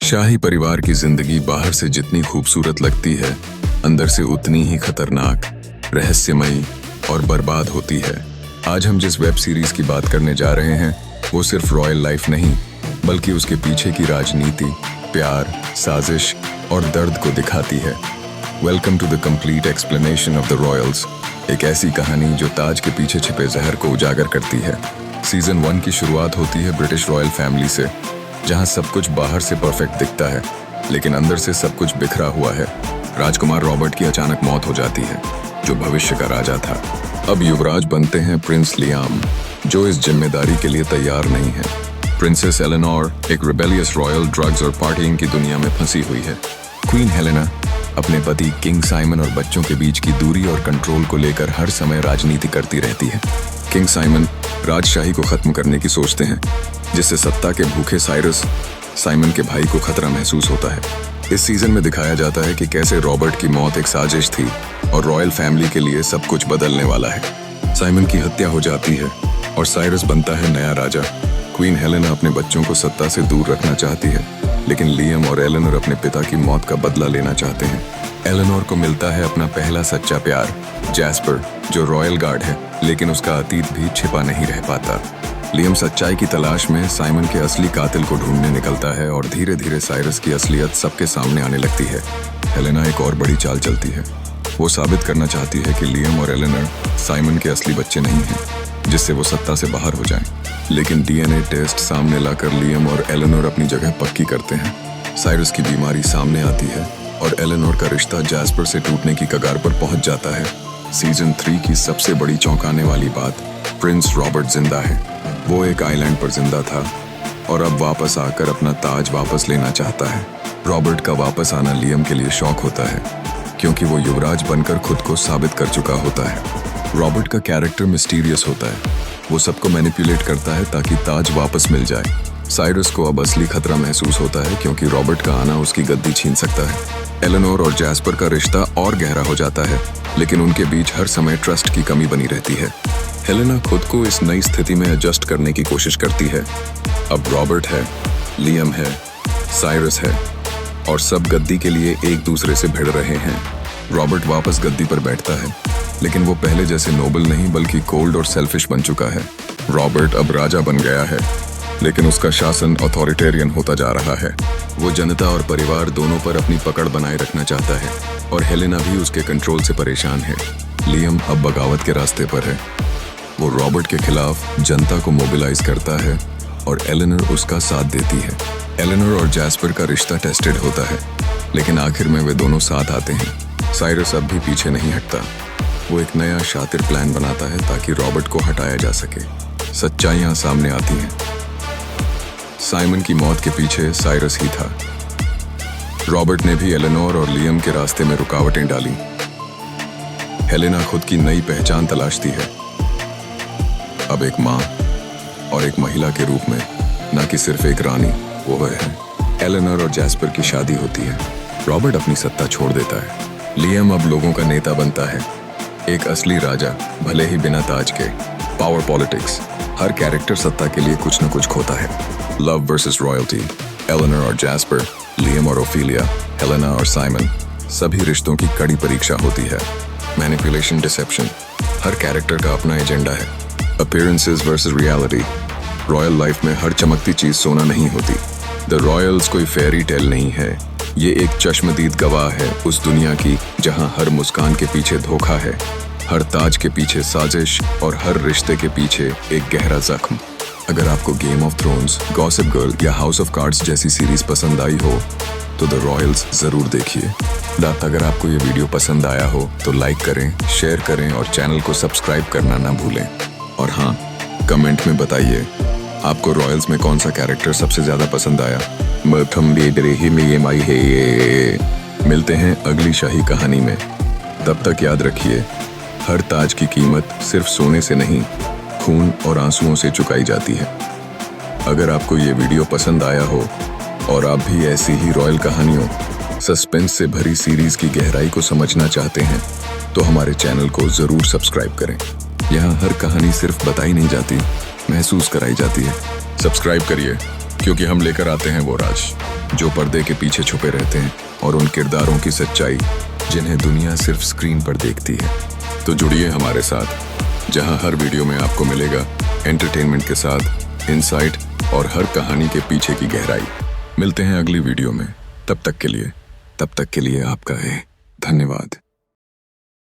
शाही परिवार की जिंदगी बाहर से जितनी खूबसूरत लगती है, अंदर से उतनी ही खतरनाक, रहस्यमयी और बर्बाद होती है। आज हम जिस वेब सीरीज की बात करने जा रहे हैं वो सिर्फ रॉयल लाइफ नहीं, बल्कि उसके पीछे की राजनीति, प्यार, साजिश और दर्द को दिखाती है। Welcome to the complete explanation of the royals, एक ऐसी कहानी जो ताज के पीछे छिपे जहर को उजागर करती है। सीजन 1 की शुरुआत होती है ब्रिटिश रॉयल फैमिली से, जहां सब कुछ बाहर से परफेक्ट दिखता है, लेकिन अंदर से सब कुछ बिखरा हुआ है। राजकुमार रॉबर्ट की अचानक मौत हो जाती है, जो भविष्य का राजा था। अब युवराज बनते हैं प्रिंस लियाम, जो इस जिम्मेदारी के लिए तैयार नहीं है। प्रिंसेस एलेनोर एक रिबेलियस रॉयल, ड्रग्स और पार्टिंग की दुनिया में फंसी हुई है। क्वीन हेलेना अपने पति किंग साइमन और बच्चों के बीच की दूरी और कंट्रोल को लेकर हर समय राजनीति करती रहती है। किंग साइमन राजशाही को खत्म करने की सोचते हैं, जिससे सत्ता के भूखे साइमन के भाई को खतरा महसूस होता है। इस सीजन में दिखाया जाता है कि कैसे रॉबर्ट की मौत एक साजिश थी और रॉयल फैमिली के लिए सब कुछ बदलने वाला है। साइमन की हत्या हो जाती है और साइरस बनता है नया राजा। क्वीन हेलेना अपने बच्चों को सत्ता से दूर रखना चाहती है, लेकिन लियम और एलेनोर अपने पिता की मौत का बदला लेना चाहते हैं। एलेनोर को मिलता है अपना पहला सच्चा प्यार, जैस्पर, जो रॉयल गार्ड है, लेकिन उसका अतीत भी छिपा नहीं रह पाता। लियम सच्चाई की तलाश में साइमन के असली कातिल को ढूंढने निकलता है और धीरे धीरे साइरस की असलियत सबके सामने आने लगती है। हेलेना एक और बड़ी चाल चलती है। वो साबित करना चाहती है कि लियम और एलेनोर साइमन के असली बच्चे नहीं हैं, जिससे वो सत्ता से बाहर हो जाएं। लेकिन डीएनए टेस्ट सामने लाकर लियम और एलेनोर अपनी जगह पक्की करते हैं। साइरस की बीमारी सामने आती है और एलेनोर का रिश्ता जैस्पर से टूटने की कगार पर पहुंच जाता है। सीजन 3 की सबसे बड़ी चौंकाने वाली बात, प्रिंस रॉबर्ट जिंदा है। वो एक आइलैंड पर जिंदा था और अब वापस आकर अपना ताज वापस लेना चाहता है। रॉबर्ट का वापस आना लियम के लिए शौक होता है, क्योंकि वो युवराज बनकर खुद को साबित कर चुका होता है। रॉबर्ट का कैरेक्टर मिस्टीरियस होता है। वो सबको मैनिपुलेट करता है ताकि ताज वापस मिल जाए। साइरस को अब असली खतरा महसूस होता है, क्योंकि रॉबर्ट का आना उसकी गद्दी छीन सकता है। एलेनोर और जैस्पर का रिश्ता और गहरा हो जाता है, लेकिन उनके बीच हर समय ट्रस्ट की कमी बनी रहती है। हेलेना खुद को इस नई स्थिति में एडजस्ट करने की कोशिश करती है। अब रॉबर्ट है, लियम है, साइरस है और सब गद्दी के लिए एक दूसरे से भिड़ रहे हैं। रॉबर्ट वापस गद्दी पर बैठता है, लेकिन वो पहले जैसे नोबल नहीं, बल्कि कोल्ड और सेल्फिश बन चुका है। रॉबर्ट अब राजा बन गया है, लेकिन उसका शासन अथॉरिटेरियन होता जा रहा है। वो जनता और परिवार दोनों पर अपनी पकड़ बनाए रखना चाहता है और हेलेना भी उसके कंट्रोल से परेशान है। लियम अब बगावत के रास्ते पर है। वो रॉबर्ट के खिलाफ जनता को मोबिलाइज करता है और एलेनोर उसका साथ देती है। एलेनोर और जैस्पर का रिश्ता टेस्टेड होता है, लेकिन आखिर में वे दोनों साथ आते हैं। साइरस अब भी पीछे नहीं हटता। वो एक नया शातिर प्लान बनाता है ताकि रॉबर्ट को हटाया जा सके। सच्चाइयां सामने आती हैं। साइमन की मौत के पीछे साइरस ही था। रॉबर्ट ने भी एलेनोर और लियम के रास्ते में रुकावटें डाली। हेलेना खुद की नई पहचान तलाशती है, अब एक माँ और एक महिला के रूप में, न कि सिर्फ एक रानी। वो है एलेनोर और जैस्पर की शादी होती है। रॉबर्ट अपनी सत्ता छोड़ देता है। लियम अब लोगों का नेता बनता है, एक असली राजा, भले ही बिना ताज के। पावर पॉलिटिक्स, हर कैरेक्टर सत्ता के लिए कुछ न कुछ खोता है। लव वर्सेस रॉयल्टी, एलेनोर और जैस्पर, लियम और ओफिलिया, हेलेना और साइमन, सभी रिश्तों की कड़ी परीक्षा होती है। मैनिपुलेशन, डिसेप्शन, हर कैरेक्टर का अपना एजेंडा है। Appearances versus reality, royal life में हर चमकती चीज सोना नहीं होती। द रॉयल्स कोई फेयरी टेल नहीं है, ये एक चश्मदीद गवाह है उस दुनिया की जहां हर मुस्कान के पीछे धोखा है, हर ताज के पीछे साजिश और हर रिश्ते के पीछे एक गहरा जख्म। अगर आपको game of thrones, gossip girl या हाउस ऑफ कार्ड्स जैसी सीरीज पसंद आई हो तो द रॉयल्स जरूर देखिए। अगर आपको ये वीडियो पसंद आया हो तो लाइक करें, शेयर करें और चैनल को सब्सक्राइब करना ना भूलें। और हाँ, कमेंट में बताइए आपको रॉयल्स में कौन सा कैरेक्टर सबसे ज्यादा पसंद आया। मिलते हैं अगली शाही कहानी में। तब तक याद रखिए, हर ताज की कीमत सिर्फ सोने से नहीं, खून और आंसुओं से चुकाई जाती है। अगर आपको ये वीडियो पसंद आया हो और आप भी ऐसी ही रॉयल कहानियों, सस्पेंस से भरी सीरीज की गहराई को समझना चाहते हैं तो हमारे चैनल को जरूर सब्सक्राइब करें। यहाँ हर कहानी सिर्फ बताई नहीं जाती, महसूस कराई जाती है। सब्सक्राइब करिए, क्योंकि हम लेकर आते हैं वो राज जो पर्दे के पीछे छुपे रहते हैं और उन किरदारों की सच्चाई जिन्हें दुनिया सिर्फ स्क्रीन पर देखती है। तो जुड़िए हमारे साथ, जहां हर वीडियो में आपको मिलेगा एंटरटेनमेंट के साथ इंसाइट और हर कहानी के पीछे की गहराई। मिलते हैं अगली वीडियो में, तब तक के लिए आपका है धन्यवाद।